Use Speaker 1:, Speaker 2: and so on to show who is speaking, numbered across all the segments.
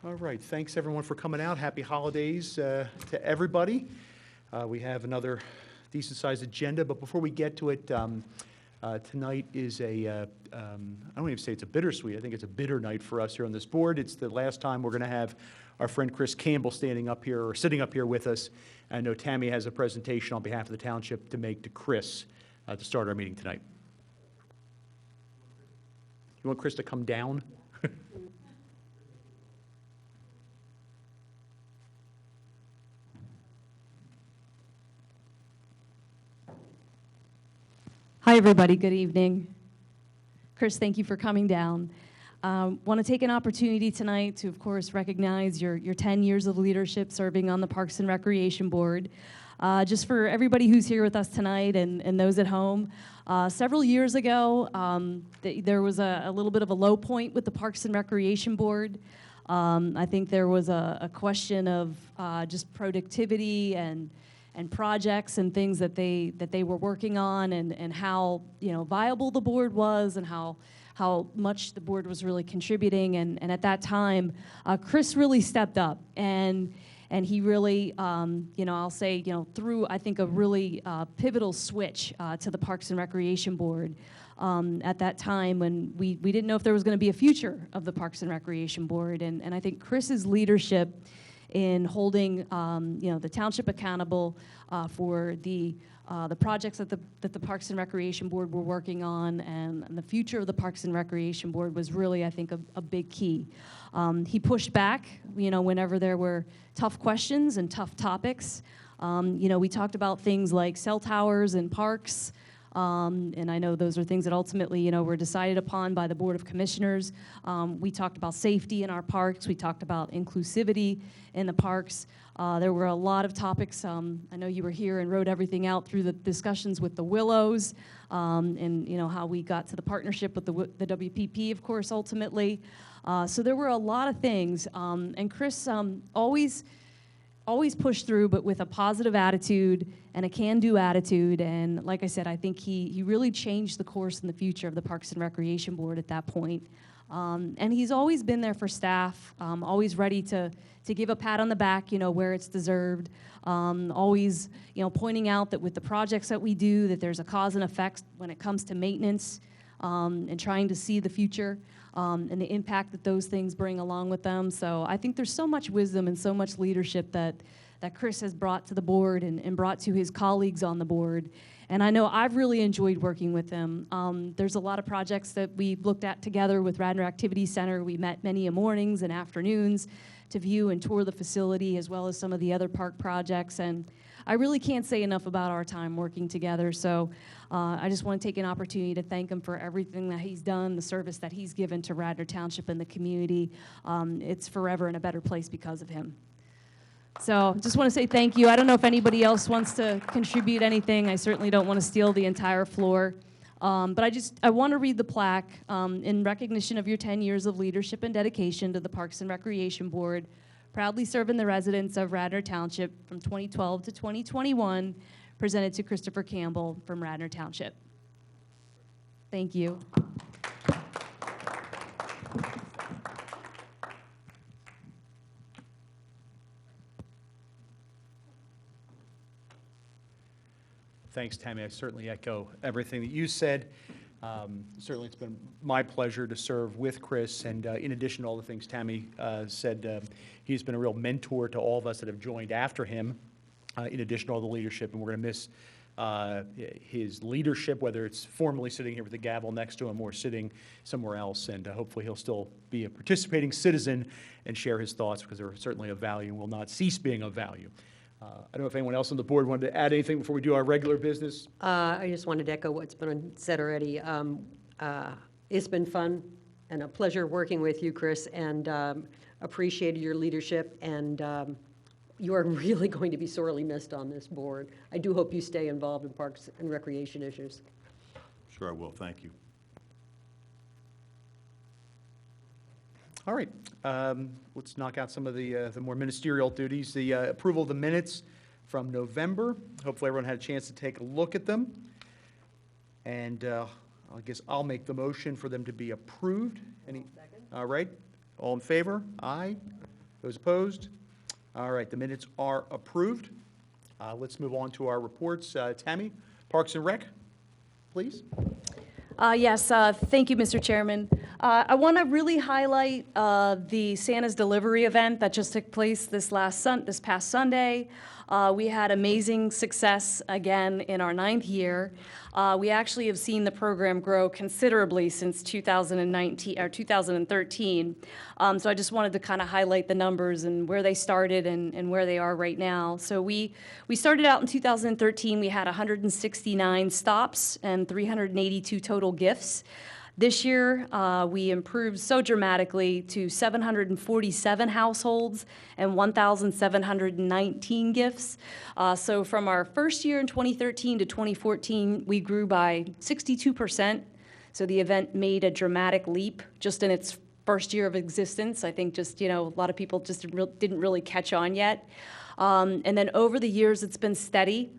Speaker 1: All right, thanks everyone for coming out. Happy holidays to everybody. We have another decent-sized agenda, but before we get to it, tonight is I don't even say it's a bittersweet, I think it's a bitter night for us here on this board. It's the last time we're going to have our friend Chris Campbell standing up here, or sitting up here with us. I know Tammy has a presentation on behalf of the township to make to Chris to start our meeting tonight. You want Chris to come down?
Speaker 2: Hi, everybody. Good evening. Chris, thank you for coming down. Want to take an opportunity tonight to, of course, recognize your 10 years of leadership serving on the Parks and Recreation Board. Just for everybody who's here with us tonight and those at home, several years ago, there was a little bit of a low point with the Parks and Recreation Board. I think there was a question of just productivity and projects and things that they were working on, and how viable the board was, and how much the board was really contributing. And at that time, Chris really stepped up, and he really I'll say threw, I think, a really pivotal switch to the Parks and Recreation Board at that time when we didn't know if there was going to be a future of the Parks and Recreation Board, and I think Chris's leadership in holding the township accountable for the projects that the Parks and Recreation Board were working on, and the future of the Parks and Recreation Board was really, I think, a big key. He pushed back, whenever there were tough questions and tough topics. We talked about things like cell towers and parks. And I know those are things that ultimately, were decided upon by the Board of Commissioners. We talked about safety in our parks. We talked about inclusivity in the parks. There were a lot of topics. I know you were here and wrote everything out through the discussions with the Willows, and how we got to the partnership with the WPP, of course, ultimately. So there were a lot of things. And Chris always pushed through, but with a positive attitude and a can-do attitude. And like I said, I think he really changed the course in the future of the Parks and Recreation Board at that point. And he's always been there for staff, always ready to give a pat on the back, where it's deserved. Always, pointing out that with the projects that we do, that there's a cause and effect when it comes to maintenance, and trying to see the future. And the impact that those things bring along with them. So I think there's so much wisdom and so much leadership that Chris has brought to the board and brought to his colleagues on the board. And I know I've really enjoyed working with him. There's a lot of projects that we've looked at together with Radnor Activity Center. We met many mornings and afternoons to view and tour the facility, as well as some of the other park projects. And I really can't say enough about our time working together. So I just want to take an opportunity to thank him for everything that he's done, the service that he's given to Radnor Township and the community. It's forever in a better place because of him. So just want to say thank you. I don't know if anybody else wants to contribute anything. I certainly don't want to steal the entire floor. But I want to read the plaque in recognition of your 10 years of leadership and dedication to the Parks and Recreation Board, proudly serving the residents of Radnor Township from 2012 to 2021, presented to Christopher Campbell from Radnor Township. Thank you.
Speaker 1: Thanks, Tammy. I certainly echo everything that you said. Certainly, it's been my pleasure to serve with Chris, and in addition to all the things Tammy said, he's been a real mentor to all of us that have joined after him, in addition to all the leadership, and we're going to miss his leadership, whether it's formally sitting here with the gavel next to him or sitting somewhere else, and hopefully he'll still be a participating citizen and share his thoughts, because they're certainly of value and will not cease being of value. I don't know if anyone else on the board wanted to add anything before we do our regular business.
Speaker 3: I just wanted to echo what's been said already. It's been fun and a pleasure working with you, Chris, and appreciated your leadership, and you are really going to be sorely missed on this board. I do hope you stay involved in parks and recreation issues.
Speaker 4: Sure I will. Thank you.
Speaker 1: All right, let's knock out some of the more ministerial duties. The approval of the minutes from November. Hopefully everyone had a chance to take a look at them. And I guess I'll make the motion for them to be approved. All right, all in favor? Aye. Those opposed? All right, the minutes are approved. Let's move on to our reports. Tammy, Parks and Rec, please.
Speaker 2: Yes, thank you, Mr. Chairman. I want to really highlight the Santa's Delivery event that just took place this past Sunday. We had amazing success again in our 9th year. We actually have seen the program grow considerably since 2019 or 2013. So I just wanted to kind of highlight the numbers and where they started and where they are right now. So we started out in 2013. We had 169 stops and 382 total gifts. This year, we improved so dramatically to 747 households and 1,719 gifts. So from our first year in 2013 to 2014, we grew by 62%. So the event made a dramatic leap just in its first year of existence. I think just, a lot of people just didn't really catch on yet. And then over the years, it's been steady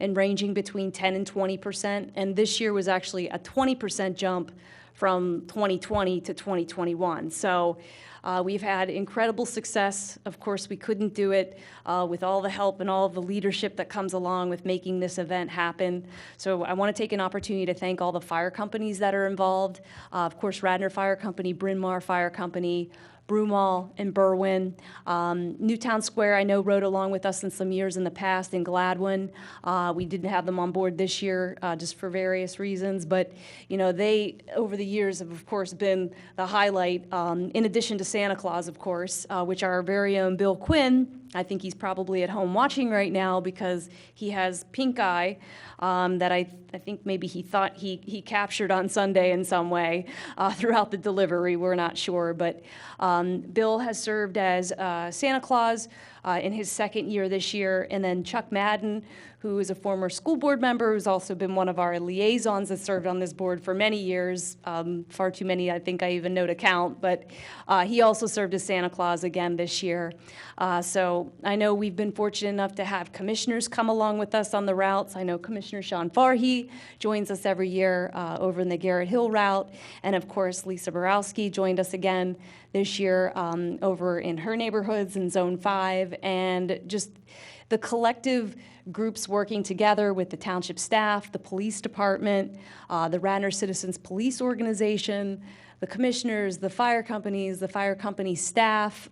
Speaker 2: and ranging between 10 and 20%. And this year was actually a 20% jump from 2020 to 2021. So we've had incredible success. Of course, we couldn't do it with all the help and all of the leadership that comes along with making this event happen. So I want to take an opportunity to thank all the fire companies that are involved. Of course, Radnor Fire Company, Bryn Mawr Fire Company, Broomall and Berwyn. Newtown Square, I know, rode along with us in some years in the past in Gladwin. We didn't have them on board this year just for various reasons, but they, over the years, have of course been the highlight, in addition to Santa Claus, of course, which our very own Bill Quinn, I think he's probably at home watching right now because he has pink eye that I think maybe he thought he captured on Sunday in some way throughout the delivery. We're not sure, but Bill has served as Santa Claus in his 2nd year this year, and then Chuck Madden, who is a former school board member, who's also been one of our liaisons that served on this board for many years, far too many I think I even know to count, but he also served as Santa Claus again this year. So I know we've been fortunate enough to have commissioners come along with us on the routes. I know Commissioner Sean Farhi joins us every year over in the Garrett Hill route, and of course Lisa Borowski joined us again this year over in her neighborhoods in Zone 5, and just the collective groups working together with the township staff, the police department, the Radnor Citizens Police Organization, the commissioners, the fire companies, the fire company staff.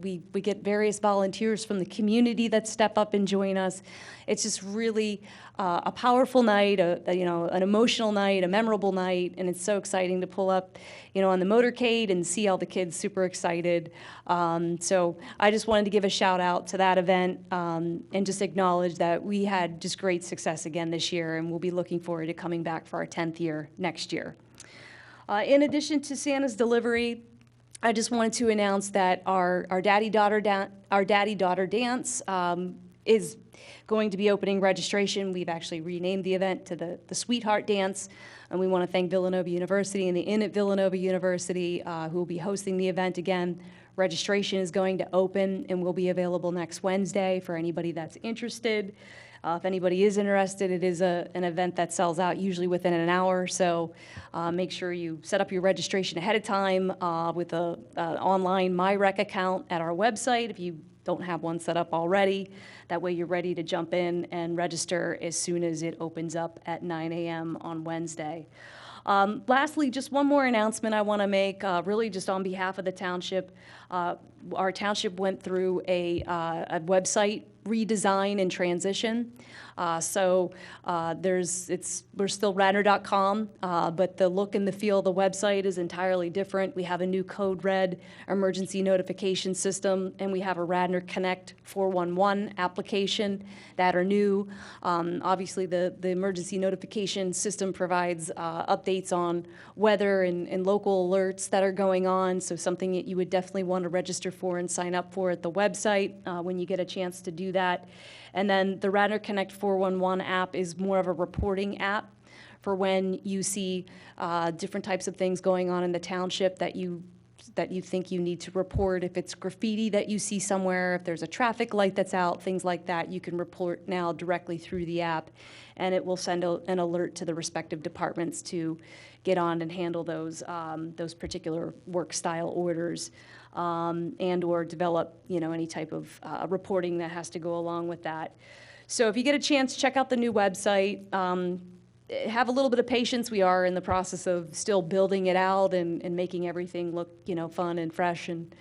Speaker 2: We get various volunteers from the community that step up and join us. It's just really a powerful night, an emotional night, a memorable night, and it's so exciting to pull up, on the motorcade and see all the kids super excited. So I just wanted to give a shout out to that event and just acknowledge that we had just great success again this year, and we'll be looking forward to coming back for our 10th year next year. In addition to Santa's Delivery, I just wanted to announce that our Daddy-Daughter Dance is going to be opening registration. We've actually renamed the event to the Sweetheart Dance, and we want to thank Villanova University and the Inn at Villanova University who will be hosting the event again. Registration is going to open and will be available next Wednesday for anybody that's interested. If anybody is interested, it is an event that sells out usually within an hour, so make sure you set up your registration ahead of time with an online MyRec account at our website if you don't have one set up already. That way you're ready to jump in and register as soon as it opens up at 9 a.m. on Wednesday. Lastly, just one more announcement I want to make, really just on behalf of the township. Our township went through a website redesign and transition. We're still Radnor.com, but the look and the feel of the website is entirely different. We have a new code red emergency notification system, and we have a Radnor Connect 411 application that are new. Obviously, the emergency notification system provides updates on weather and local alerts that are going on, so something that you would definitely want to register for and sign up for at the website when you get a chance to do that. And then the Radnor Connect 411 app is more of a reporting app for when you see different types of things going on in the township that you that you think you need to report. If it's graffiti that you see somewhere, if there's a traffic light that's out, things like that, you can report now directly through the app, and it will send an alert to the respective departments to get on and handle those particular work style orders, and or develop, any type of reporting that has to go along with that. So if you get a chance, check out the new website. Have a little bit of patience. We are in the process of still building it out and making everything look, fun and fresh and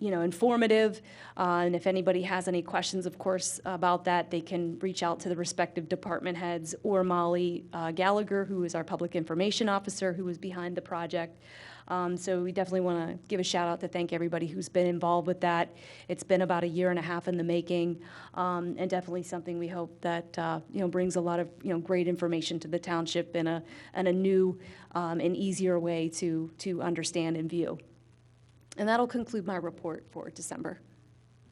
Speaker 2: informative. And if anybody has any questions, of course, about that, they can reach out to the respective department heads or Molly Gallagher, who is our public information officer, who was behind the project. So we definitely want to give a shout out to thank everybody who's been involved with that. It's been about 1.5 years in the making, and definitely something we hope that brings a lot of great information to the township in a new and easier way to understand and view. And that'll conclude my report for December.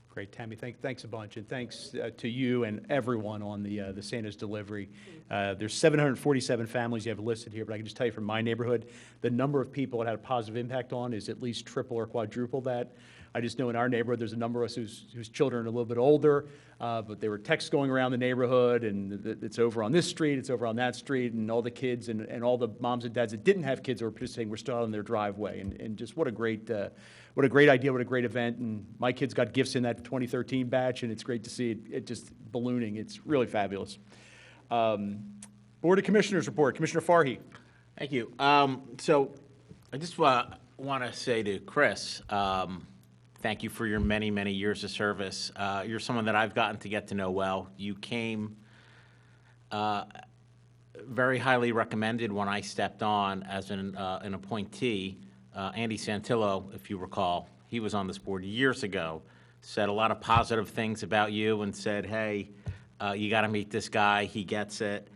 Speaker 1: Great, Tammy. Thanks a bunch, and thanks to you and everyone on the Santa's delivery. There's 747 families you have listed here, but I can just tell you from my neighborhood, the number of people it had a positive impact on is at least triple or quadruple that. I just know in our neighborhood, there's a number of us whose children are a little bit older, but there were texts going around the neighborhood, and it's over on this street, it's over on that street, and all the kids and all the moms and dads that didn't have kids that were participating were still out on their driveway, and just what a great idea, what a great event, and my kids got gifts in that 2013 batch, and it's great to see it just ballooning. It's really fabulous. Board of Commissioners report. Commissioner Farhi.
Speaker 5: Thank you. So I just want to say to Chris, thank you for your many, many years of service. You're someone that I've gotten to get to know well. You came very highly recommended when I stepped on as an appointee. Andy Santillo, if you recall, he was on this board years ago, said a lot of positive things about you and said, hey, you got to meet this guy, he gets it.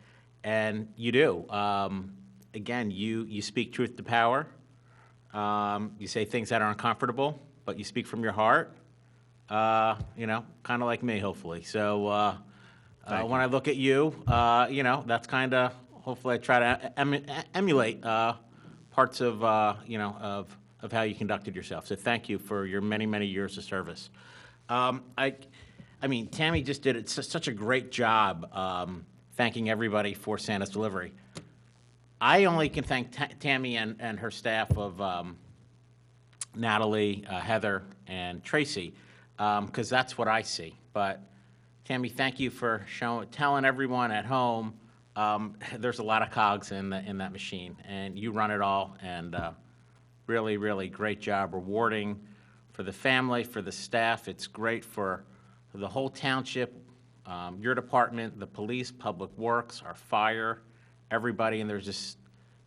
Speaker 5: And you do. Again, you speak truth to power. You say things that are uncomfortable, but you speak from your heart, kind of like me, hopefully. So when I look at you, that's kind of, hopefully I try to emulate parts of, of how you conducted yourself. So thank you for your many, many years of service. I mean, Tammy just did such a great job thanking everybody for Santa's delivery. I only can thank Tammy and her staff of Natalie, Heather, and Tracy, because that's what I see. But Tammy, thank you for telling everyone at home there's a lot of cogs in that machine, and you run it all, and really, really great job, rewarding for the family, for the staff. It's great for the whole township, your department, the police, public works, our fire, everybody, and there's just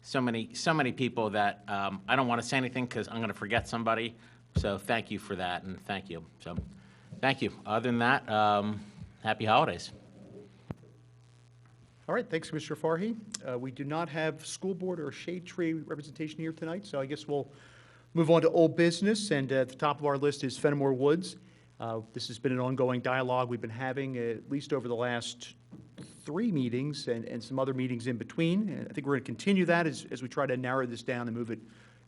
Speaker 5: so many people that I don't want to say anything because I'm going to forget somebody. So thank you for that, and thank you. So thank you. Other than that, happy holidays.
Speaker 1: All right, thanks, Commissioner Farhi. We do not have school board or shade tree representation here tonight, so I guess we'll move on to old business. And at the top of our list is Fenimore Woods. This has been an ongoing dialogue we've been having at least over the last 3 meetings and some other meetings in between. And I think we're going to continue that as we try to narrow this down and move it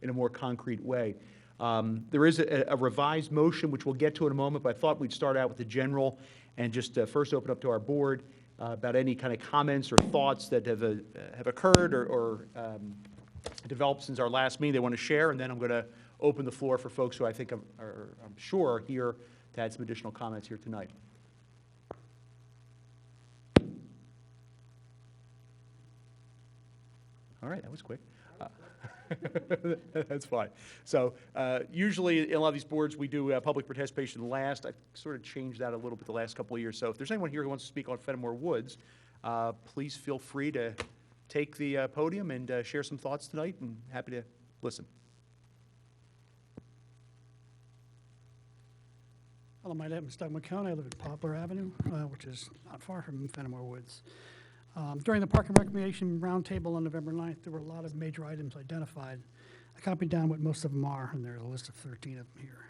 Speaker 1: in a more concrete way. There is a revised motion, which we'll get to in a moment, but I thought we'd start out with the general and just first open up to our board about any kind of comments or thoughts that have occurred or developed since our last meeting they want to share, and then I'm going to open the floor for folks who I think I'm sure are here to add some additional comments here tonight. All right, that was quick. That's fine. So usually in a lot of these boards, we do public participation last. I've sort of changed that a little bit the last couple of years. So if there's anyone here who wants to speak on Fenimore Woods, please feel free to take the podium and share some thoughts tonight, and happy to listen.
Speaker 6: Hello, my name is Doug McCone. I live at Poplar Avenue, which is not far from Fenimore Woods. During the Park and Recreation Roundtable on November 9th, there were a lot of major items identified. I copied down what most of them are, and there's a list of 13 of them here.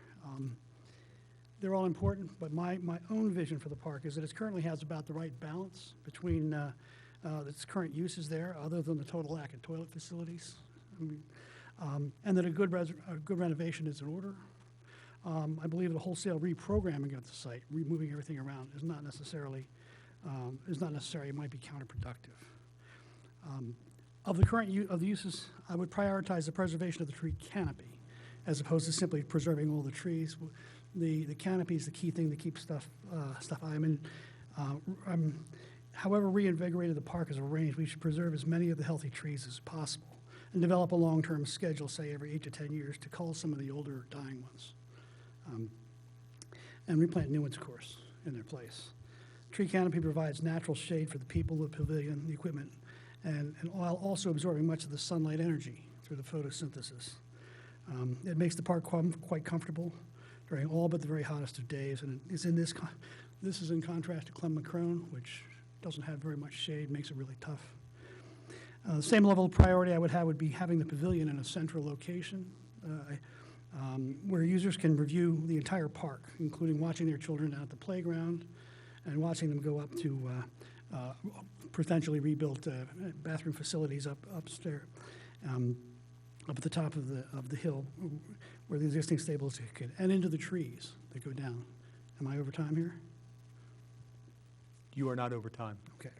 Speaker 6: They're all important, but my own vision for the park is that it currently has about the right balance between its current uses there, other than the total lack of toilet facilities. I mean, and that a good renovation is in order. I believe the wholesale reprogramming of the site, removing everything around, is not necessary. It might be counterproductive. Of the current of the uses, I would prioritize the preservation of the tree canopy, as opposed to simply preserving all the trees. The canopy is the key thing to keep stuff. However reinvigorated the park is arranged, we should preserve as many of the healthy trees as possible and develop a long-term schedule, say every 8 to 10 years, to cull some of the older dying ones. And replant new ones, of course, in their place. Tree canopy provides natural shade for the people, the pavilion, the equipment, and while also absorbing much of the sunlight energy through the photosynthesis. It makes the park quite comfortable during all but the very hottest of days, and it's in this is in contrast to Clem McCrone, which doesn't have very much shade, makes it really tough. The same level of priority I would have would be having the pavilion in a central location where users can review the entire park, including watching their children down at the playground and watching them go up to potentially rebuilt bathroom facilities upstairs, up at the top of the hill where the existing stables could, and into the trees that go down. Am I over time here?
Speaker 1: You are not over time.
Speaker 6: Okay.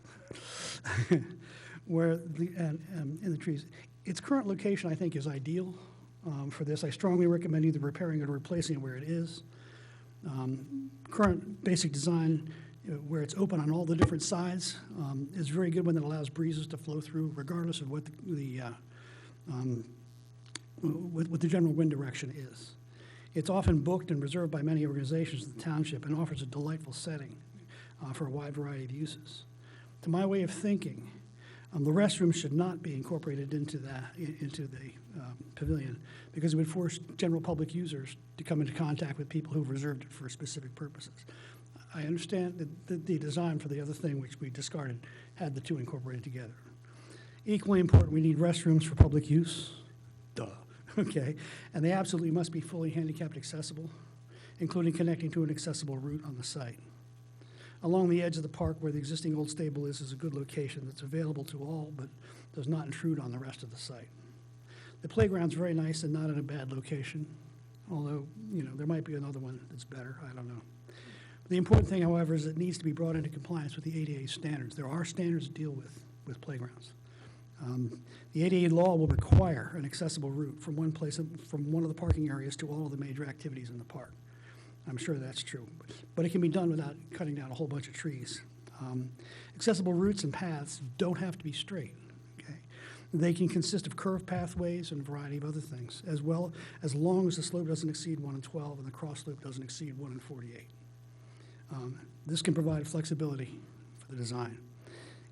Speaker 6: In the trees. Its current location, I think, is ideal for this. I strongly recommend either repairing it or replacing it where it is. Current basic design, where it's open on all the different sides, is very good when it allows breezes to flow through, regardless of what what the general wind direction is. It's often booked and reserved by many organizations in the township and offers a delightful setting for a wide variety of uses. To my way of thinking, the restrooms should not be incorporated into the pavilion because it would force general public users to come into contact with people who've reserved it for specific purposes. I understand that the design for the other thing, which we discarded, had the two incorporated together. Equally important, we need restrooms for public use. Duh. Okay. And they absolutely must be fully handicapped accessible, including connecting to an accessible route on the site. Along the edge of the park where the existing old stable is a good location that's available to all but does not intrude on the rest of the site. The playground's very nice and not in a bad location, although, there might be another one that's better. I don't know. The important thing, however, is it needs to be brought into compliance with the ADA standards. There are standards to deal with playgrounds. The ADA law will require an accessible route from one of the parking areas to all of the major activities in the park. I'm sure that's true, but it can be done without cutting down a whole bunch of trees. Accessible routes and paths don't have to be straight. Okay? They can consist of curved pathways and a variety of other things, as long as the slope doesn't exceed 1 in 12 and the cross slope doesn't exceed 1 in 48. This can provide flexibility for the design.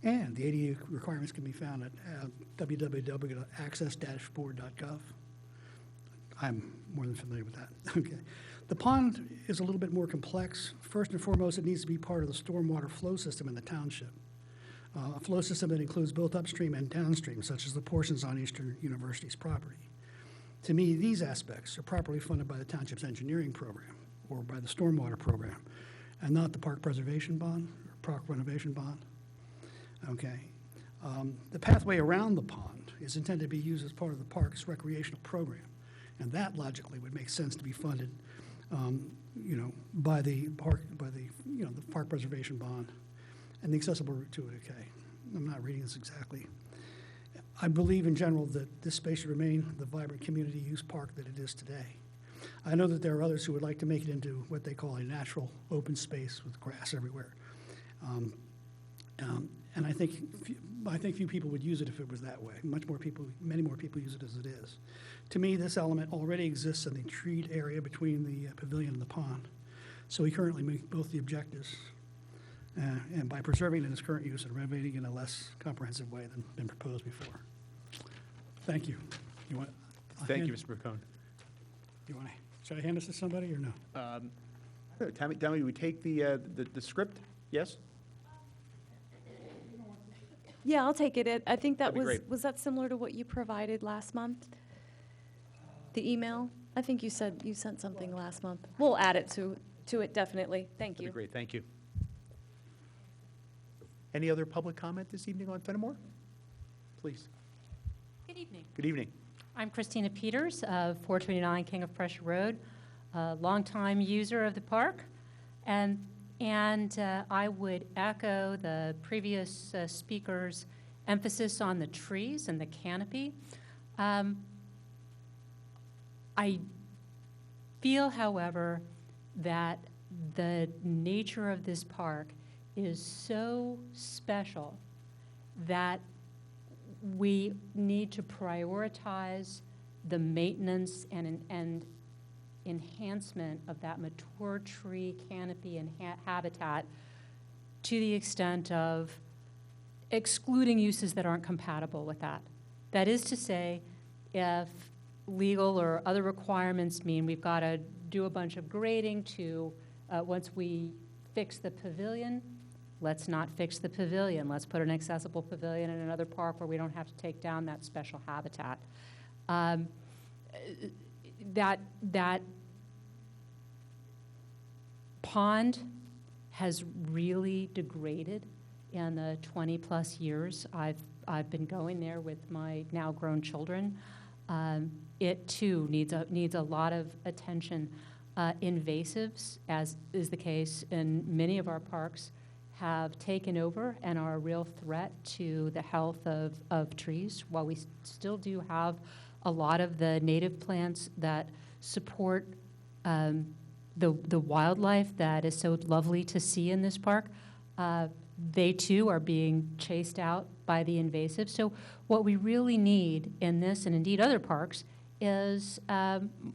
Speaker 6: And the ADA requirements can be found at www.access-board.gov. I'm more than familiar with that. Okay. The pond is a little bit more complex. First and foremost, it needs to be part of the stormwater flow system in the township. A flow system that includes both upstream and downstream, such as the portions on Eastern University's property. To me, these aspects are properly funded by the township's engineering program or by the stormwater program, and not the park preservation bond or park renovation bond. Okay. The pathway around the pond is intended to be used as part of the park's recreational program, and that logically would make sense to be funded, by the park preservation bond and the accessible route to it. Okay, I'm not reading this exactly. I believe in general that this space should remain the vibrant community use park that it is today. I know that there are others who would like to make it into what they call a natural open space with grass everywhere. And I think few people would use it if it was that way. Many more people use it as it is. To me, this element already exists in the treed area between the pavilion and the pond. So we currently meet both the objectives, and by preserving it in its current use and renovating it in a less comprehensive way than been proposed before. Thank you.
Speaker 1: Thank you, Mr. McCone.
Speaker 6: Should I hand this to somebody or no?
Speaker 1: Tammy, we take the script? Yes?
Speaker 2: Yeah, I'll take it. I think that
Speaker 1: That'd be great.
Speaker 2: was that similar to what you provided last month? The email? I think you said you sent something last month. We'll add it to it, definitely. Thank
Speaker 1: That'd
Speaker 2: you.
Speaker 1: be great, thank you. Any other public comment this evening on Fenimore? Please.
Speaker 7: Good evening.
Speaker 1: Good evening.
Speaker 7: I'm Christina Peters of 429 King of Prussia Road, a longtime user of the park. And I would echo the previous speaker's emphasis on the trees and the canopy. I feel, however, that the nature of this park is so special that we need to prioritize the maintenance and enhancement of that mature tree canopy and habitat to the extent of excluding uses that aren't compatible with that. That is to say, if legal or other requirements mean we've got to do a bunch of grading to, once we fix the pavilion, let's not fix the pavilion. Let's put an accessible pavilion in another park where we don't have to take down that special habitat. That pond has really degraded in the 20-plus years I've been going there with my now grown children. It too needs a lot of attention. Invasives, as is the case in many of our parks, have taken over and are a real threat to the health of trees. While we still do have a lot of the native plants that support the wildlife that is so lovely to see in this park, they too are being chased out by the invasives. So what we really need in this, and indeed other parks, is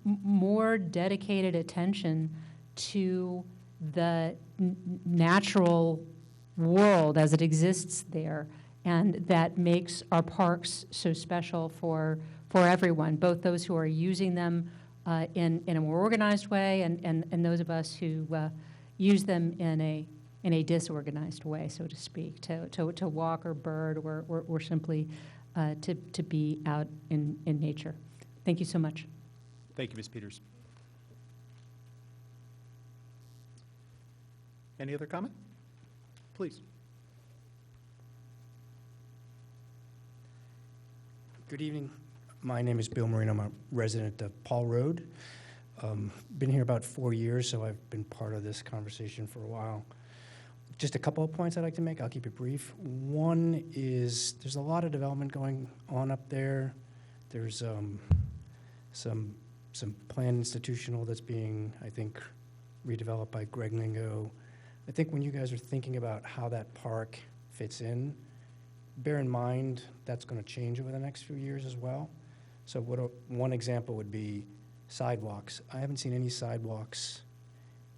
Speaker 7: more dedicated attention to the natural world as it exists there, and that makes our parks so special for everyone, both those who are using them in a more organized way and those of us who use them in a disorganized way, so to speak, to walk or bird or simply to be out in nature. Thank you so much.
Speaker 1: Thank you, Ms. Peters. Any other comment? Please.
Speaker 8: Good evening. My name is Bill Marino. I'm a resident of Paul Road. Been here about 4 years, so I've been part of this conversation for a while. Just a couple of points I'd like to make. I'll keep it brief. One is there's a lot of development going on up there. There's some planned institutional that's being, I think, redeveloped by Greg Lingo. I think when you guys are thinking about how that park fits in, bear in mind that's going to change over the next few years as well. So one example would be sidewalks. I haven't seen any sidewalks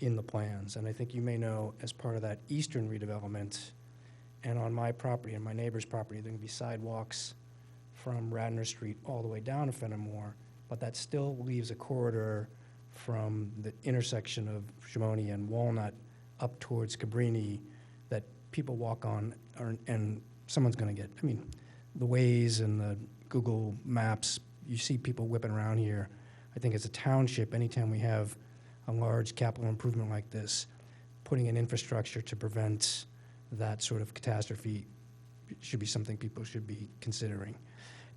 Speaker 8: in the plans, and I think you may know as part of that eastern redevelopment and on my property and my neighbor's property, there are going to be sidewalks from Radnor Street all the way down to Fenimore, but that still leaves a corridor from the intersection of Shimoni and Walnut up towards Cabrini that people walk on, and someone's going to get, I mean, the Waze and the Google Maps, you see people whipping around here. I think as a township, anytime we have a large capital improvement like this, putting in infrastructure to prevent that sort of catastrophe should be something people should be considering.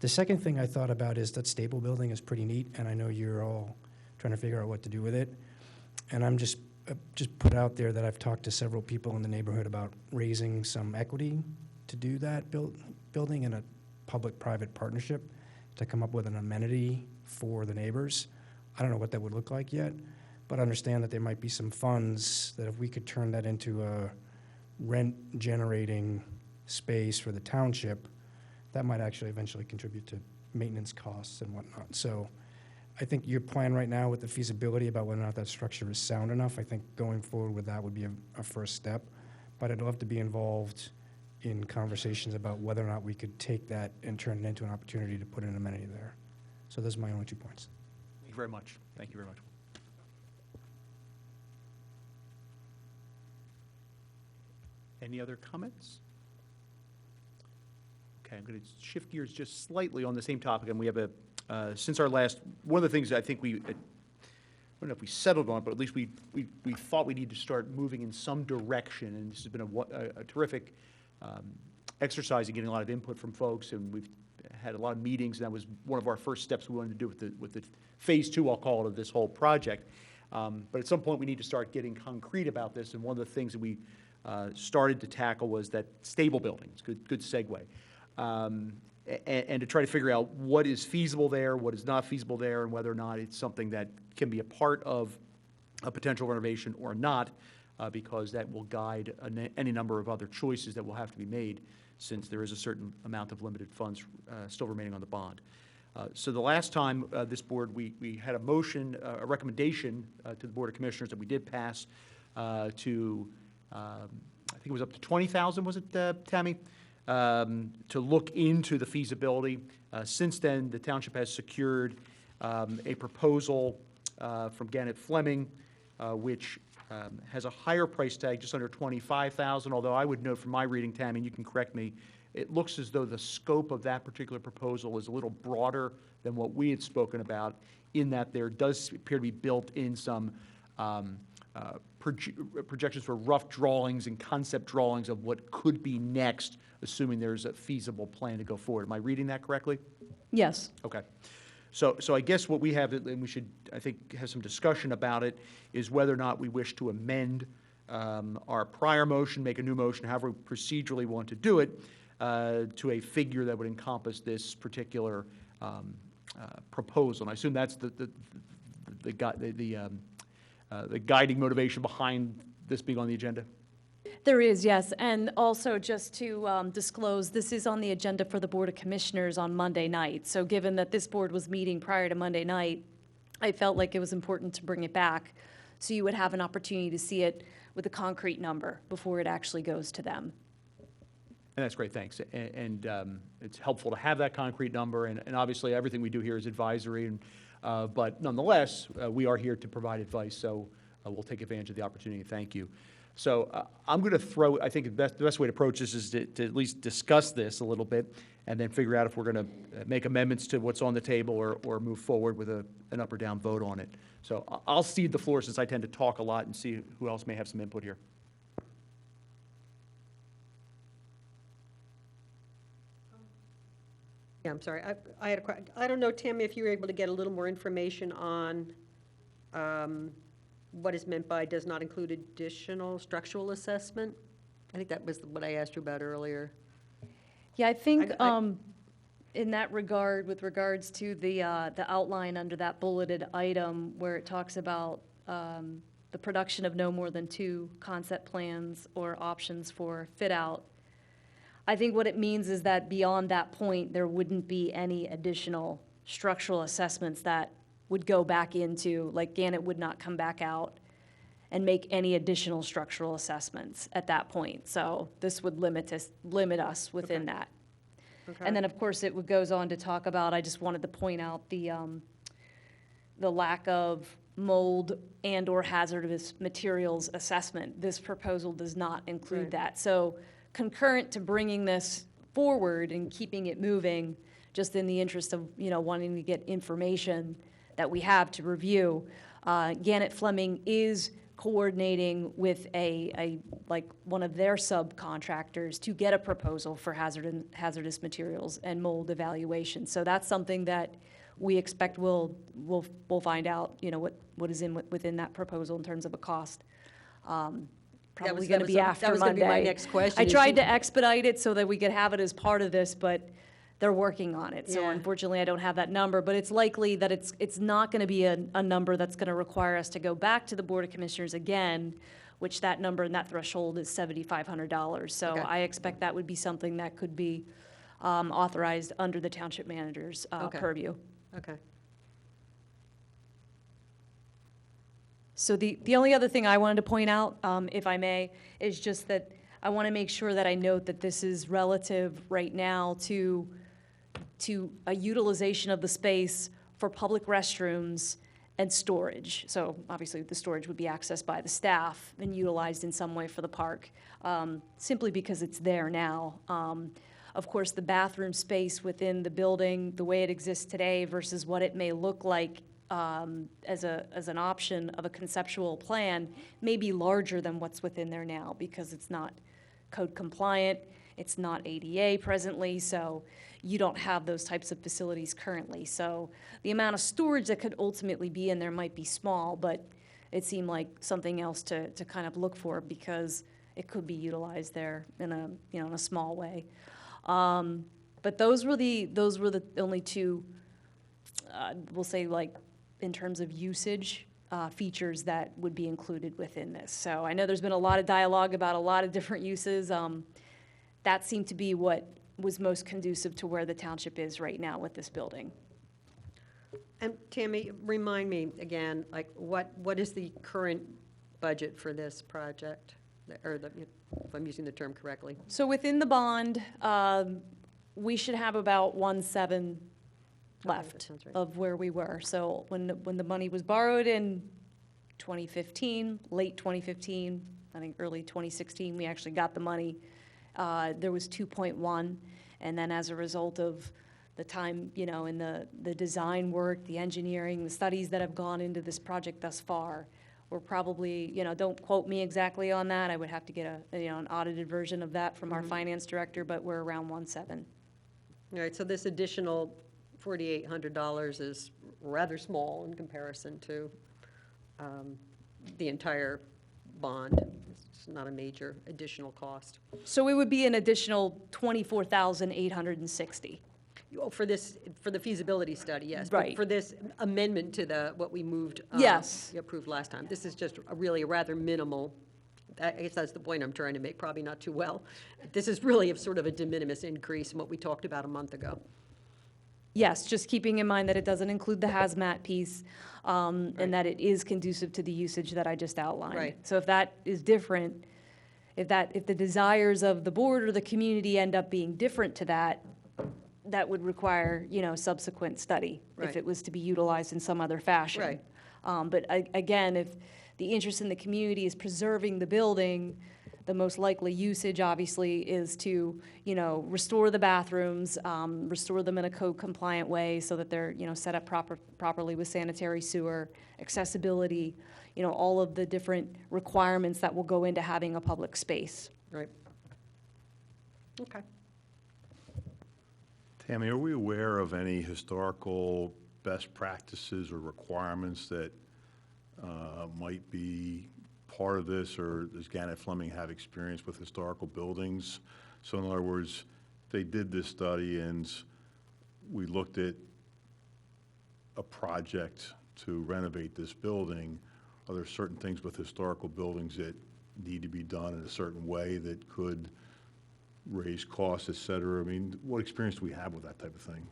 Speaker 8: The second thing I thought about is that stable building is pretty neat, and I know you're all trying to figure out what to do with it. And I'm just put out there that I've talked to several people in the neighborhood about raising some equity to do that building in a public-private partnership to come up with an amenity for the neighbors. I don't know what that would look like yet, but understand that there might be some funds that if we could turn that into a rent-generating space for the township, that might actually eventually contribute to maintenance costs and whatnot. So I think your plan right now with the feasibility about whether or not that structure is sound enough, I think going forward with that would be a first step. But I'd love to be involved in conversations about whether or not we could take that and turn it into an opportunity to put an amenity there. So those are my only 2 points.
Speaker 1: Thank you very much. Thank you very much. Any other comments? Okay, I'm going to shift gears just slightly on the same topic, and we have since our last, one of the things I think I don't know if we settled on, but at least we thought we need to start moving in some direction, and this has been a terrific exercise in getting a lot of input from folks, and we've had a lot of meetings, and that was one of our first steps we wanted to do with the phase two, I'll call it, of this whole project. But at some point, we need to start getting concrete about this, and one of the things that we started to tackle was that stable building. It's good segue. And to try to figure out what is feasible there, what is not feasible there, and whether or not it's something that can be a part of a potential renovation or not, because that will guide any number of other choices that will have to be made, since there is a certain amount of limited funds still remaining on the bond. So the last time this board, we had a motion, a recommendation to the Board of Commissioners that we did pass to, I think it was up to 20,000, was it, Tammy? To look into the feasibility. Since then, the township has secured a proposal from Gannett Fleming, which has a higher price tag, just under 25,000, although I would note from my reading, Tammy, and you can correct me, it looks as though the scope of that particular proposal is a little broader than what we had spoken about, in that there does appear to be built in some projections for rough drawings and concept drawings of what could be next, assuming there's a feasible plan to go forward. Am I reading that correctly?
Speaker 2: Yes.
Speaker 1: Okay. So I guess what we have, and we should, I think, have some discussion about it, is whether or not we wish to amend our prior motion, make a new motion, however we procedurally want to do it, to a figure that would encompass this particular proposal. And I assume that's the guiding motivation behind this being on the agenda?
Speaker 2: There is, yes. And also, just to disclose, this is on the agenda for the Board of Commissioners on Monday night. So given that this board was meeting prior to Monday night, I felt like it was important to bring it back so you would have an opportunity to see it with a concrete number before it actually goes to them.
Speaker 1: And that's great, thanks. And it's helpful to have that concrete number, and obviously everything we do here is advisory, and, but nonetheless, we are here to provide advice, so we'll take advantage of the opportunity. Thank you. So I'm going to throw, I think the best way to approach this is to at least discuss this a little bit, and then figure out if we're going to make amendments to what's on the table, or move forward with an up or down vote on it. So I'll cede the floor, since I tend to talk a lot, and see who else may have some input here.
Speaker 3: Yeah, I'm sorry. I had a question. I don't know, Tammy, if you were able to get a little more information on what is meant by does not include additional structural assessment? I think that was what I asked you about earlier.
Speaker 2: Yeah, I think in that regard, with regards to the outline under that bulleted item where it talks about the production of no more than 2 concept plans or options for fit-out, I think what it means is that beyond that point, there wouldn't be any additional structural assessments that would go back into, like Gannett would not come back out and make any additional structural assessments at that point. So this would limit us within that.
Speaker 3: Okay.
Speaker 2: And then, of course, it goes on to talk about, I just wanted to point out the lack of mold and/or hazardous materials assessment. This proposal does not include
Speaker 3: Right.
Speaker 2: that. So concurrent to bringing this forward and keeping it moving, just in the interest of, wanting to get information that we have to review, Gannett Fleming is coordinating with one of their subcontractors to get a proposal for hazardous materials and mold evaluation. So that's something that we expect we'll find out, what is within that proposal in terms of a cost. Probably going to be after Monday.
Speaker 3: That was going to be my next question.
Speaker 2: I tried to expedite it so that we could have it as part of this, but they're working on it. So
Speaker 3: Yeah.
Speaker 2: unfortunately, I don't have that number, but it's likely that it's not going to be a number that's going to require us to go back to the Board of Commissioners again, which that number and that threshold is $7,500. So
Speaker 3: Okay.
Speaker 2: I expect that would be something that could be authorized under the township manager's
Speaker 3: Okay.
Speaker 2: purview.
Speaker 3: Okay.
Speaker 2: So the only other thing I wanted to point out, if I may, is just that I want to make sure that I note that this is relative right now to a utilization of the space for public restrooms and storage. So obviously, the storage would be accessed by the staff and utilized in some way for the park, simply because it's there now. Of course, the bathroom space within the building, the way it exists today versus what it may look like as an option of a conceptual plan may be larger than what's within there now, because it's not code compliant. It's not ADA presently, so you don't have those types of facilities currently. So the amount of storage that could ultimately be in there might be small, but it seemed like something else to kind of look for because it could be utilized there in a, you know, in a small way. But those were the only two, we'll say, like, in terms of usage, features that would be included within this. So I know there's been a lot of dialogue about a lot of different uses. That seemed to be what was most conducive to where the township is right now with this building.
Speaker 3: And Tammy, remind me again, like, what is the current budget for this project? Or the, if I'm using the term correctly.
Speaker 2: So within the bond, we should have about 1.7 left
Speaker 3: that sounds right.
Speaker 2: of where we were. So when the money was borrowed in 2015, late 2015, I think early 2016, we actually got the money. There was 2.1, and then as a result of the time, you know, in the design work, the engineering, the studies that have gone into this project thus far, we're probably, you know, don't quote me exactly on that. I would have to get an audited version of that from our finance director, but we're around 1.7.
Speaker 3: All right, so this additional $4,800 is rather small in comparison to the entire bond. It's not a major additional cost.
Speaker 2: So it would be an additional $24,860.
Speaker 3: Oh, for the feasibility study, yes.
Speaker 2: Right.
Speaker 3: But for this amendment to what we moved.
Speaker 2: Yes.
Speaker 3: You approved last time. This is just really a rather minimal, I guess that's the point I'm trying to make, probably not too well. This is really sort of a de minimis increase in what we talked about a month ago.
Speaker 2: Yes, just keeping in mind that it doesn't include the hazmat piece, and that it is conducive to the usage that I just outlined.
Speaker 3: Right.
Speaker 2: So if that is different, if the desires of the board or the community end up being different to that, that would require, you know, subsequent study if
Speaker 3: Right.
Speaker 2: it was to be utilized in some other fashion.
Speaker 3: Right.
Speaker 2: But again, if the interest in the community is preserving the building, the most likely usage, obviously, is to, you know, restore the bathrooms, restore them in a code-compliant way so that they're, you know, set up properly with sanitary sewer, accessibility, you know, all of the different requirements that will go into having a public space.
Speaker 3: Right. Okay.
Speaker 4: Tammy, are we aware of any historical best practices or requirements that might be part of this, or does Gannett Fleming have experience with historical buildings? So in other words, they did this study and we looked at a project to renovate this building. Are there certain things with historical buildings that need to be done in a certain way that could raise costs, et cetera? I mean, what experience do we have with that type of thing?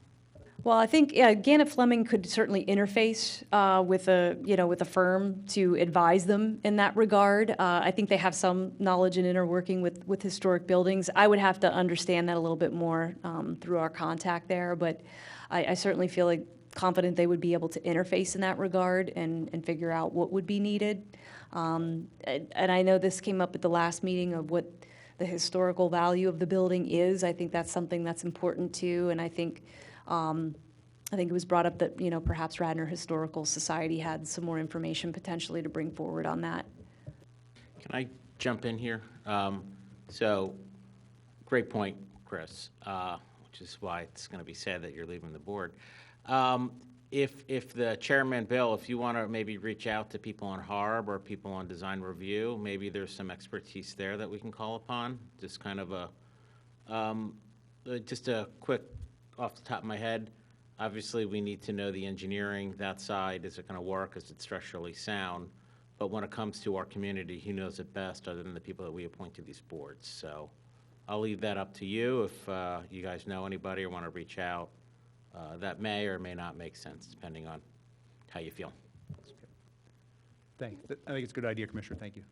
Speaker 2: Well, I think Gannett Fleming could certainly interface with a firm to advise them in that regard. I think they have some knowledge and inner working with historic buildings. I would have to understand that a little bit more through our contact there, but I certainly feel like confident they would be able to interface in that regard and figure out what would be needed. And I know this came up at the last meeting of what the historical value of the building is. I think that's something that's important too, and I think it was brought up that, you know, perhaps Radnor Historical Society had some more information potentially to bring forward on that.
Speaker 5: Can I jump in here? So, great point, Chris, which is why it's going to be sad that you're leaving the board. If the chairman, Bill, if you want to maybe reach out to people on HARB or people on design review, maybe there's some expertise there that we can call upon. Just kind of just a quick, off the top of my head, obviously we need to know the engineering, that side, is it going to work, is it structurally sound? But when it comes to our community, who knows it best other than the people that we appoint to these boards? So I'll leave that up to you if you guys know anybody or want to reach out. That may or may not make sense, depending on how you feel.
Speaker 1: I think it's a good idea, Commissioner. Thank you.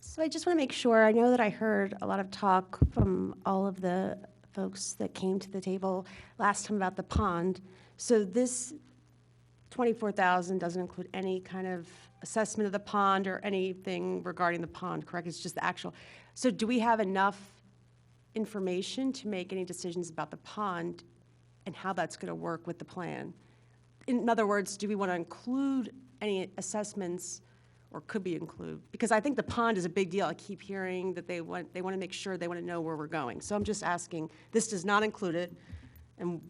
Speaker 9: So I just want to make sure, I know that I heard a lot of talk from all of the folks that came to the table last time about the pond. So this 24,000 doesn't include any kind of assessment of the pond or anything regarding the pond, correct? It's just the actual. So do we have enough information to make any decisions about the pond and how that's going to work with the plan? In other words, do we want to include any assessments or could be included? Because I think the pond is a big deal. I keep hearing that they want to make sure, they want to know where we're going. So I'm just asking, this does not include it, and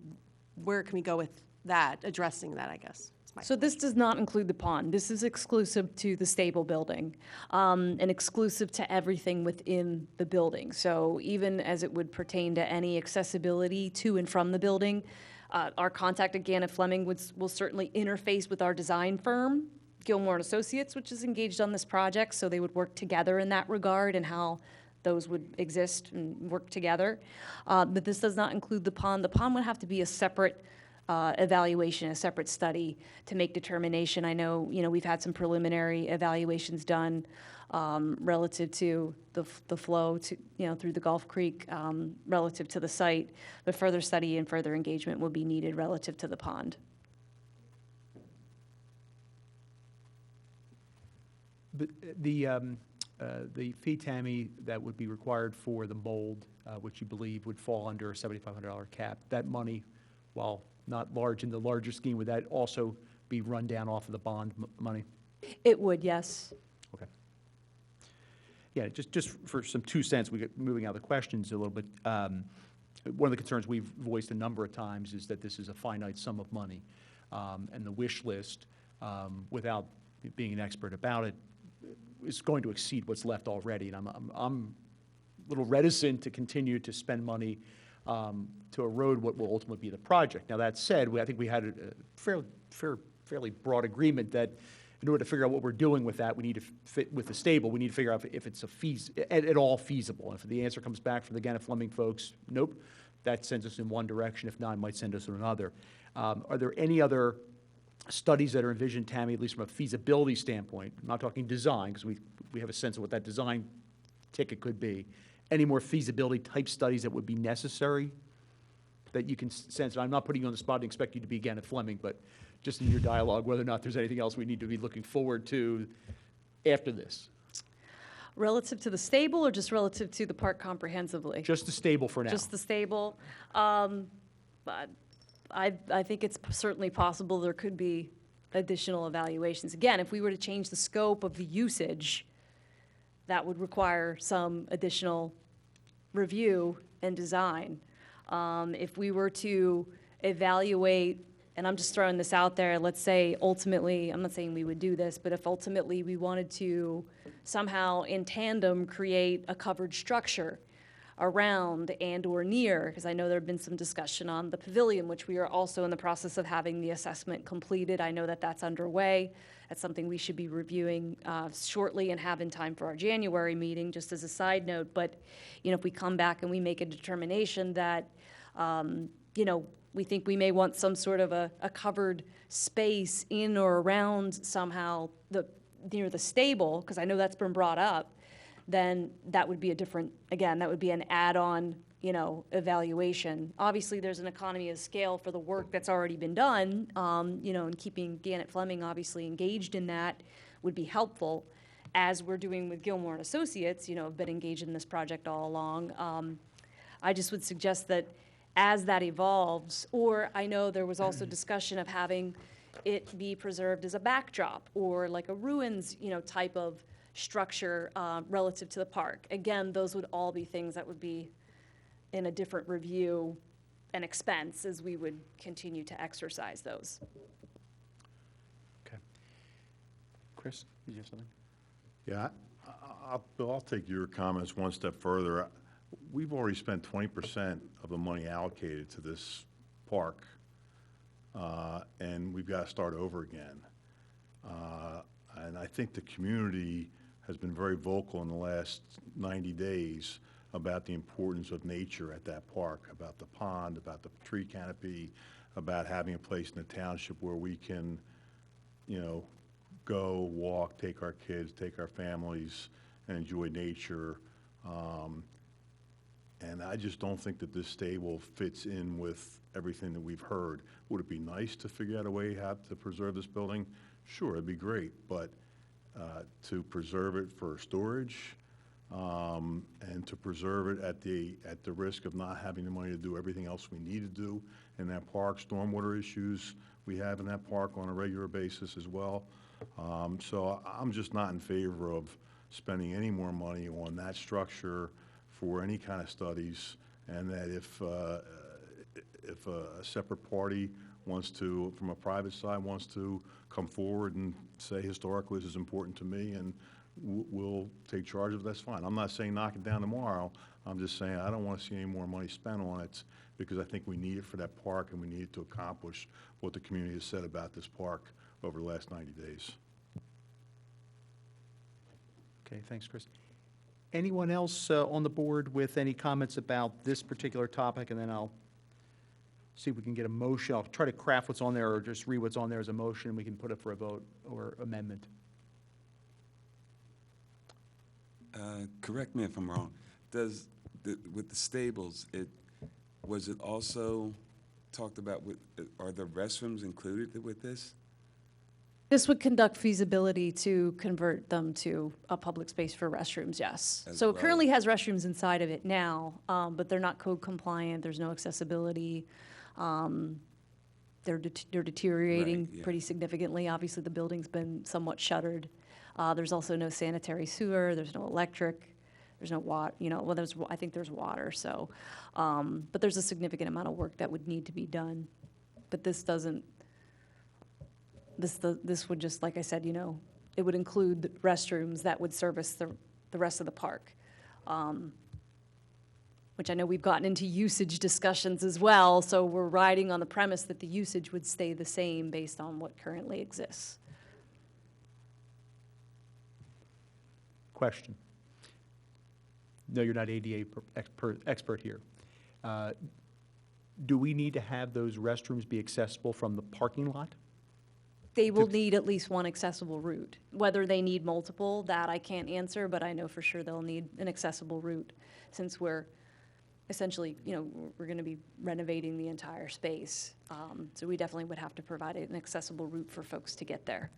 Speaker 9: where can we go with that, addressing that, I guess? It's my
Speaker 2: So this does not include the pond. This is exclusive to the stable building, and exclusive to everything within the building. So even as it would pertain to any accessibility to and from the building, our contact at Gannett Fleming will certainly interface with our design firm, Gilmore and Associates, which is engaged on this project, so they would work together in that regard and how those would exist and work together. But this does not include the pond. The pond would have to be a separate evaluation, a separate study to make determination. I know, we've had some preliminary evaluations done relative to the flow to, through the Gulf Creek, relative to the site, but further study and further engagement will be needed relative to the pond.
Speaker 1: But the fee, Tammy, that would be required for the mold, which you believe would fall under a $7,500 cap, that money, while not large in the larger scheme, would that also be run down off of the bond money?
Speaker 2: It would, yes.
Speaker 1: Okay. Yeah, just for some 2 cents, we get moving out of the questions a little bit. One of the concerns we've voiced a number of times is that this is a finite sum of money, and the wish list, without being an expert about it, is going to exceed what's left already. And I'm a little reticent to continue to spend money to erode what will ultimately be the project. Now, that said, I think we had a fairly broad agreement that in order to figure out what we're doing with that, we need to fit with the stable. We need to figure out if it's at all feasible. And if the answer comes back from the Gannett Fleming folks, nope, that sends us in one direction. If not, it might send us in another. Are there any other studies that are envisioned, Tammy, at least from a feasibility standpoint? I'm not talking design, because we have a sense of what that design ticket could be. Any more feasibility type studies that would be necessary that you can sense? I'm not putting you on the spot and expect you to be Gannett Fleming, but just in your dialogue, whether or not there's anything else we need to be looking forward to after this.
Speaker 2: Relative to the stable or just relative to the park comprehensively?
Speaker 1: Just the stable for now.
Speaker 2: Just the stable. But I think it's certainly possible there could be additional evaluations. Again, if we were to change the scope of the usage, that would require some additional review and design. If we were to evaluate, and I'm just throwing this out there, let's say ultimately, I'm not saying we would do this, but if ultimately we wanted to somehow in tandem create a covered structure around and or near, because I know there have been some discussion on the pavilion, which we are also in the process of having the assessment completed. I know that that's underway. That's something we should be reviewing shortly and have in time for our January meeting, just as a side note. But, if we come back and we make a determination that, we think we may want some sort of a covered space in or around somehow near the stable, because I know that's been brought up, then that would be that would be an add-on, evaluation. Obviously, there's an economy of scale for the work that's already been done, and keeping Gannett Fleming obviously engaged in that would be helpful, as we're doing with Gilmore and Associates, have been engaged in this project all along. I just would suggest that as that evolves, or I know there was also discussion of having it be preserved as a backdrop or like a ruins, type of structure relative to the park. Again, those would all be things that would be in a different review and expense as we would continue to exercise those.
Speaker 1: Okay. Chris, did you have something?
Speaker 4: Yeah, Bill, I'll take your comments one step further. We've already spent 20% of the money allocated to this park, and we've got to start over again. And I think the community has been very vocal in the last 90 days about the importance of nature at that park, about the pond, about the tree canopy, about having a place in the township where we can, go walk, take our kids, take our families, and enjoy nature. And I just don't think that this stable fits in with everything that we've heard. Would it be nice to figure out a way how to preserve this building? Sure, it'd be great, but to preserve it for storage and to preserve it at the risk of not having the money to do everything else we need to do in that park, stormwater issues, we have in that park on a regular basis as well. So I'm just not in favor of spending any more money on that structure for any kind of studies, and that if a separate party wants to, from a private side, wants to come forward and say historically this is important to me, and we'll take charge of it, that's fine. I'm not saying knock it down tomorrow. I'm just saying I don't want to see any more money spent on it, because I think we need it for that park, and we need it to accomplish what the community has said about this park over the last 90 days.
Speaker 1: Okay, thanks, Chris. Anyone else on the board with any comments about this particular topic? And then I'll see if we can get a motion. I'll try to craft what's on there, or just read what's on there as a motion, and we can put it for a vote or amendment.
Speaker 10: Correct me if I'm wrong. With the stables, was it also talked about are the restrooms included with this?
Speaker 2: This would conduct feasibility to convert them to a public space for restrooms, yes.
Speaker 10: As
Speaker 2: So it
Speaker 10: well.
Speaker 2: currently has restrooms inside of it now, but they're not code compliant, there's no accessibility. They're deteriorating
Speaker 10: Right, yeah.
Speaker 2: pretty significantly. Obviously, the building's been somewhat shuttered. There's also no sanitary sewer, there's no electric, there's no water, well, I think there's water, so. But there's a significant amount of work that would need to be done. But this doesn't, this would just, like I said, it would include restrooms that would service the rest of the park. Which I know we've gotten into usage discussions as well, so we're riding on the premise that the usage would stay the same based on what currently exists.
Speaker 1: Question. No, you're not ADA expert here. Do we need to have those restrooms be accessible from the parking lot?
Speaker 2: They will need at least one accessible route. Whether they need multiple, that I can't answer, but I know for sure they'll need an accessible route, since we're essentially, we're going to be renovating the entire space. So we definitely would have to provide an accessible route for folks to get there.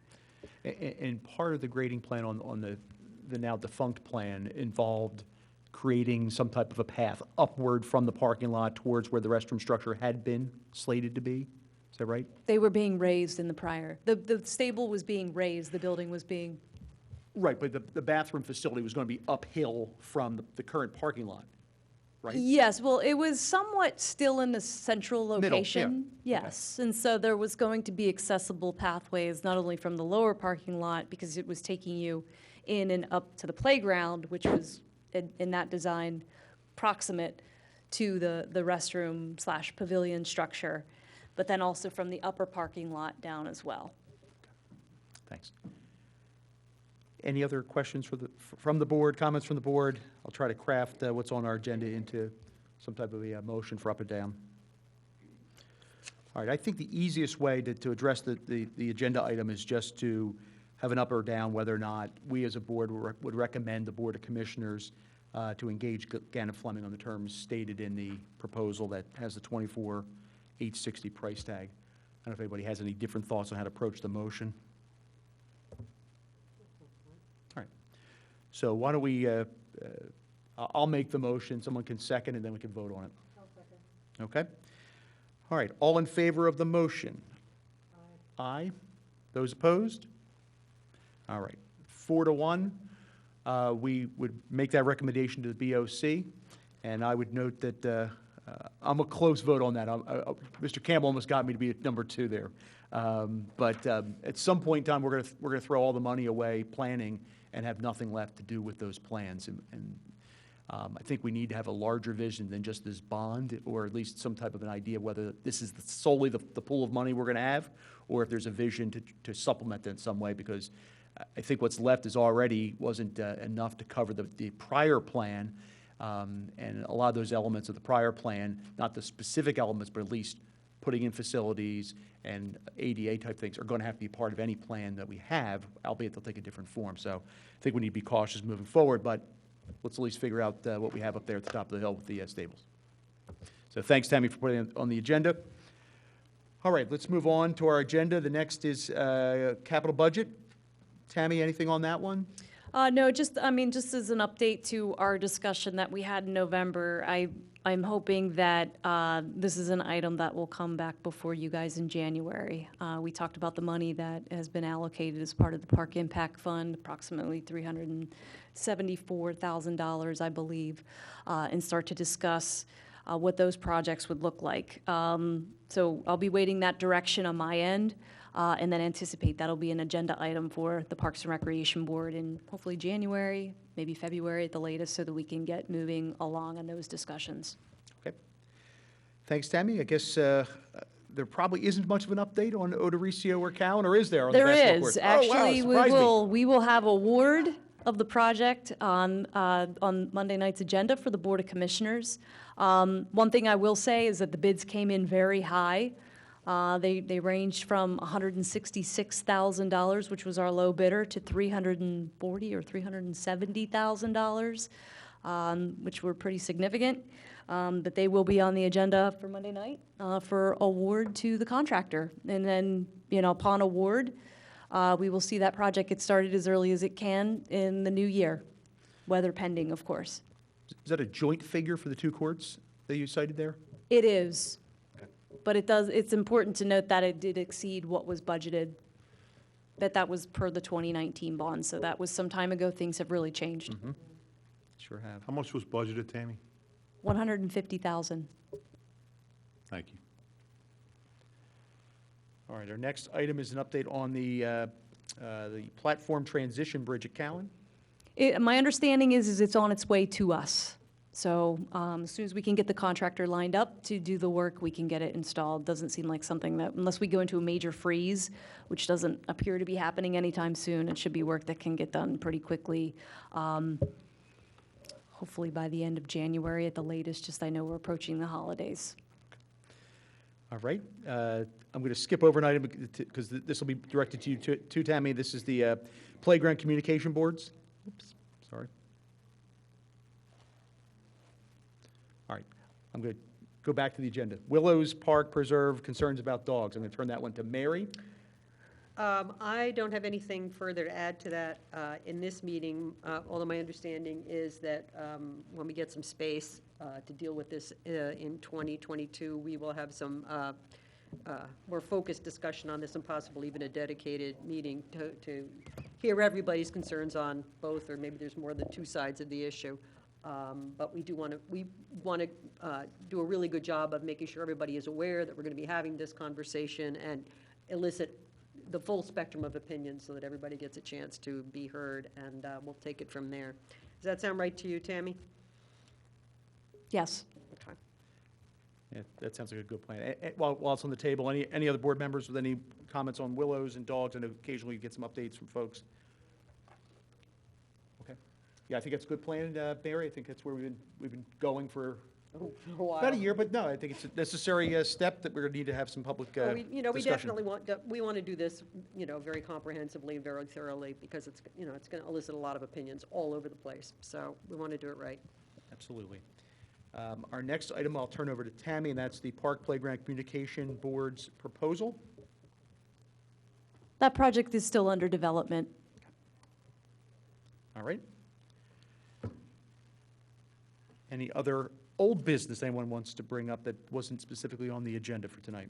Speaker 1: And part of the grading plan on the now defunct plan involved creating some type of a path upward from the parking lot towards where the restroom structure had been slated to be. Is that right?
Speaker 2: They were being raised in the prior, the stable was being raised, the building was being,
Speaker 1: Right, but the bathroom facility was going to be uphill from the current parking lot, right?
Speaker 2: yes, well, it was somewhat still in the central
Speaker 1: Middle, yeah.
Speaker 2: location. Yes, and so there was going to be accessible pathways, not only from the lower parking lot, because it was taking you in and up to the playground, which was in that design proximate to the restroom/pavilion structure, but then also from the upper parking lot down as well.
Speaker 1: Thanks. Any other questions from the board, comments from the board? I'll try to craft what's on our agenda into some type of a motion for up or down. All right, I think the easiest way to address the agenda item is just to have an up or down whether or not we as a board would recommend the Board of Commissioners to engage Gannett Fleming on the terms stated in the proposal that has the $24,860 price tag. I don't know if anybody has any different thoughts on how to approach the motion. All right. So why don't we, I'll make the motion, someone can second, and then we can vote on it. I'll second. Okay. All right, all in favor of the motion? Aye. Aye. Those opposed? All right, 4-1. We would make that recommendation to the BOC, and I would note that I'm a close vote on that. Mr. Campbell almost got me to be at number 2 there. But at some point in time, we're going to throw all the money away planning and have nothing left to do with those plans. And I think we need to have a larger vision than just this bond, or at least some type of an idea whether this is solely the pool of money we're going to have, or if there's a vision to supplement it in some way, because I think what's left wasn't enough to cover the prior plan, and a lot of those elements of the prior plan, not the specific elements, but at least putting in facilities and ADA type things are going to have to be part of any plan that we have, albeit they'll take a different form. So I think we need to be cautious moving forward, but let's at least figure out what we have up there at the top of the hill with the stables. So thanks, Tammy, for putting it on the agenda. All right, let's move on to our agenda. The next is capital budget. Tammy, anything on that one?
Speaker 2: No, just, I mean, just as an update to our discussion that we had in November, I'm hoping that this is an item that will come back before you guys in January. We talked about the money that has been allocated as part of the Park Impact Fund, approximately $374,000, I believe, and start to discuss what those projects would look like. So I'll be waiting that direction on my end. And then anticipate that'll be an agenda item for the Parks and Recreation Board in hopefully January, maybe February at the latest, so that we can get moving along on those discussions.
Speaker 1: Okay. Thanks, Tammy. I guess there probably isn't much of an update on Odoricio or Callan, or is there on the
Speaker 2: There
Speaker 1: basketball
Speaker 2: is.
Speaker 1: court?
Speaker 2: Actually,
Speaker 1: oh, wow, surprised me.
Speaker 2: we will have award of the project on Monday night's agenda for the Board of Commissioners. One thing I will say is that the bids came in very high. They ranged from $166,000, which was our low bidder, to $340,000 or $370,000, which were pretty significant. But they will be on the agenda for Monday night for award to the contractor. And then, upon award, we will see that project get started as early as it can in the new year, weather pending, of course.
Speaker 1: Is that a joint figure for the two courts that you cited there?
Speaker 2: It is. But it's important to note that it did exceed what was budgeted, that was per the 2019 bond. So that was some time ago. Things have really changed.
Speaker 1: Sure have.
Speaker 4: How much was budgeted, Tammy?
Speaker 2: $150,000.
Speaker 4: Thank you.
Speaker 1: All right, our next item is an update on the platform transition bridge at Callan.
Speaker 2: My understanding is it's on its way to us. So as soon as we can get the contractor lined up to do the work, we can get it installed. Doesn't seem like something that, unless we go into a major freeze, which doesn't appear to be happening anytime soon, it should be work that can get done pretty quickly. Hopefully by the end of January at the latest, just I know we're approaching the holidays.
Speaker 1: All right, I'm going to skip over an item because this will be directed to you, too, Tammy. This is the playground communication boards. Oops, sorry. All right, I'm going to go back to the agenda. Willows Park Preserve, concerns about dogs. I'm going to turn that one to Mary.
Speaker 3: I don't have anything further to add to that in this meeting, although my understanding is that when we get some space to deal with this in 2022, we will have some more focused discussion on this and possibly even a dedicated meeting to hear everybody's concerns on both, or maybe there's more than two sides of the issue. But we want to do a really good job of making sure everybody is aware that we're going to be having this conversation and elicit the full spectrum of opinions so that everybody gets a chance to be heard, and we'll take it from there. Does that sound right to you, Tammy?
Speaker 2: Yes.
Speaker 3: Okay.
Speaker 1: Yeah, that sounds like a good plan. While it's on the table, any other board members with any comments on willows and dogs? And occasionally you get some updates from folks. Okay. Yeah, I think that's a good plan, Barry. I think that's where we've been going for about a year. But no, I think it's a necessary step that we're going to need to have some public
Speaker 3: we
Speaker 1: discussion.
Speaker 3: definitely want to do this, very comprehensively and very thoroughly, because it's going to elicit a lot of opinions all over the place. So we want to do it right.
Speaker 1: Absolutely. Our next item I'll turn over to Tammy, and that's the Park Playground Communication Board's proposal.
Speaker 2: That project is still under development.
Speaker 1: All right. Any other old business anyone wants to bring up that wasn't specifically on the agenda for tonight?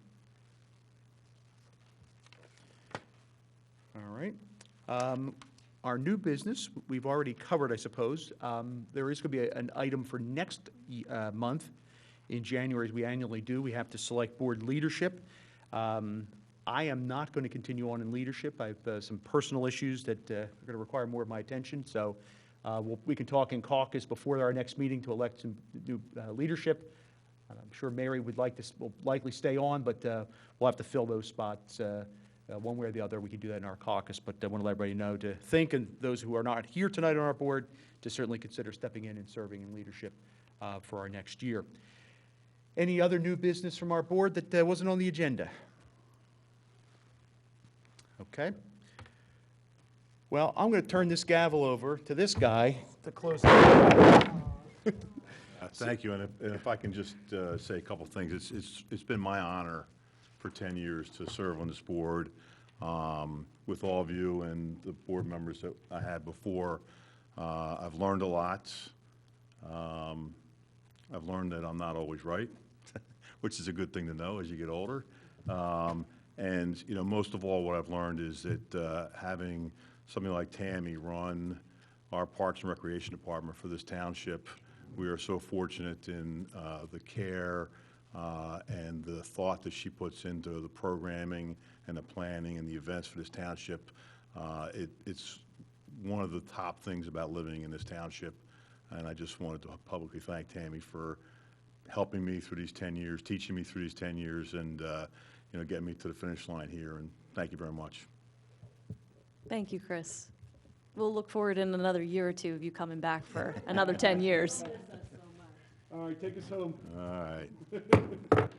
Speaker 1: All right. Our new business, we've already covered, I suppose. There is going to be an item for next month in January, as we annually do. We have to select board leadership. I am not going to continue on in leadership. I have some personal issues that are going to require more of my attention. So we can talk in caucus before our next meeting to elect some new leadership. I'm sure Mary will likely stay on, but we'll have to fill those spots one way or the other. We can do that in our caucus, but I want to let everybody know to think, and those who are not here tonight on our board, to certainly consider stepping in and serving in leadership for our next year. Any other new business from our board that wasn't on the agenda? Okay. Well, I'm going to turn this gavel over to this guy to close it.
Speaker 4: Thank you, and if I can just say a couple things. It's been my honor for 10 years to serve on this board. with all of you and the board members that I had before. I've learned a lot. I've learned that I'm not always right, which is a good thing to know as you get older. And, you know, most of all, what I've learned is that having something like Tammy run our Parks and Recreation Department for this township, we are so fortunate in the care and the thought that she puts into the programming and the planning and the events for this township. It's one of the top things about living in this township, and I just wanted to publicly thank Tammy for helping me through these 10 years, teaching me through these 10 years, and you know, getting me to the finish line here, and thank you very much.
Speaker 2: Thank you, Chris. We'll look forward in another year or two of you coming back for another 10 years.
Speaker 4: All right, take us home. All right.